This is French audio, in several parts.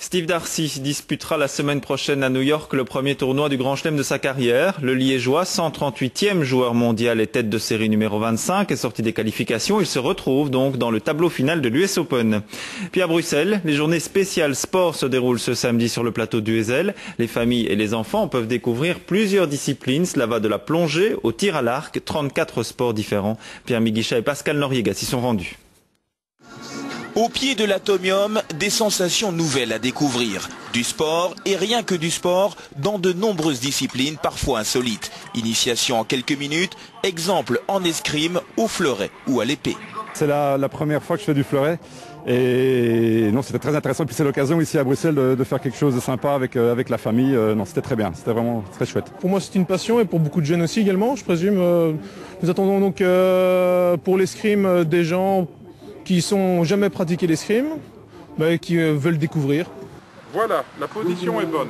Steve Darcy disputera la semaine prochaine à New York le premier tournoi du Grand Chelem de sa carrière. Le Liégeois, 138e joueur mondial et tête de série numéro 25, est sorti des qualifications. Il se retrouve donc dans le tableau final de l'US Open. Puis à Bruxelles, les journées spéciales sport se déroulent ce samedi sur le plateau d'Uezel. Les familles et les enfants peuvent découvrir plusieurs disciplines. Cela va de la plongée au tir à l'arc, 34 sports différents. Pierre Miguicha et Pascal Noriega s'y sont rendus. Au pied de l'Atomium, des sensations nouvelles à découvrir. Du sport et rien que du sport dans de nombreuses disciplines parfois insolites. Initiation en quelques minutes, exemple en escrime, au fleuret ou à l'épée. C'est la première fois que je fais du fleuret et non, c'était très intéressant. Et puis c'est l'occasion ici à Bruxelles de faire quelque chose de sympa avec la famille. Non, c'était très bien, c'était vraiment très chouette. Pour moi c'est une passion et pour beaucoup de jeunes aussi également, je présume. Nous attendons donc pour l'escrime des gens qui n'ont jamais pratiqué l'escrime, mais qui veulent découvrir. Voilà, la position est bonne.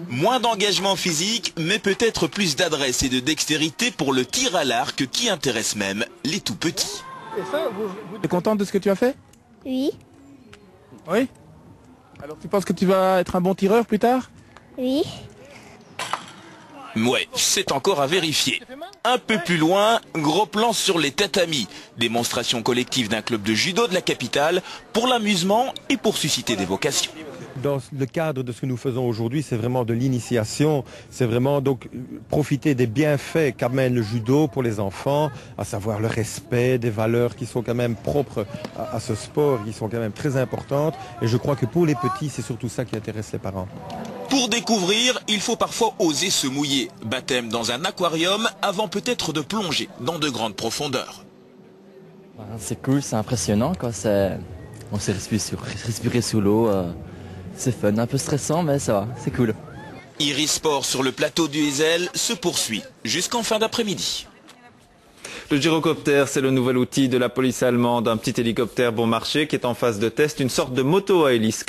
Moins d'engagement physique, mais peut-être plus d'adresse et de dextérité pour le tir à l'arc qui intéresse même les tout petits. Et ça, vous êtes contente de ce que tu as fait? Oui. Oui. Alors tu penses que tu vas être un bon tireur plus tard? Oui. Ouais, c'est encore à vérifier. Un peu plus loin, gros plan sur les tatamis. Démonstration collective d'un club de judo de la capitale pour l'amusement et pour susciter des vocations. Dans le cadre de ce que nous faisons aujourd'hui, c'est vraiment de l'initiation, c'est vraiment donc profiter des bienfaits qu'amène le judo pour les enfants, à savoir le respect, des valeurs qui sont quand même propres à ce sport, qui sont quand même très importantes. Et je crois que pour les petits, c'est surtout ça qui intéresse les parents. Pour découvrir, il faut parfois oser se mouiller. Baptême dans un aquarium avant peut-être de plonger dans de grandes profondeurs. C'est cool, c'est impressionnant, quoi. On s'est respirer sous l'eau. C'est fun, un peu stressant, mais ça va, c'est cool. Iris Sport sur le plateau du Ezel se poursuit jusqu'en fin d'après-midi. Le gyrocoptère, c'est le nouvel outil de la police allemande. Un petit hélicoptère bon marché qui est en phase de test, une sorte de moto à hélice.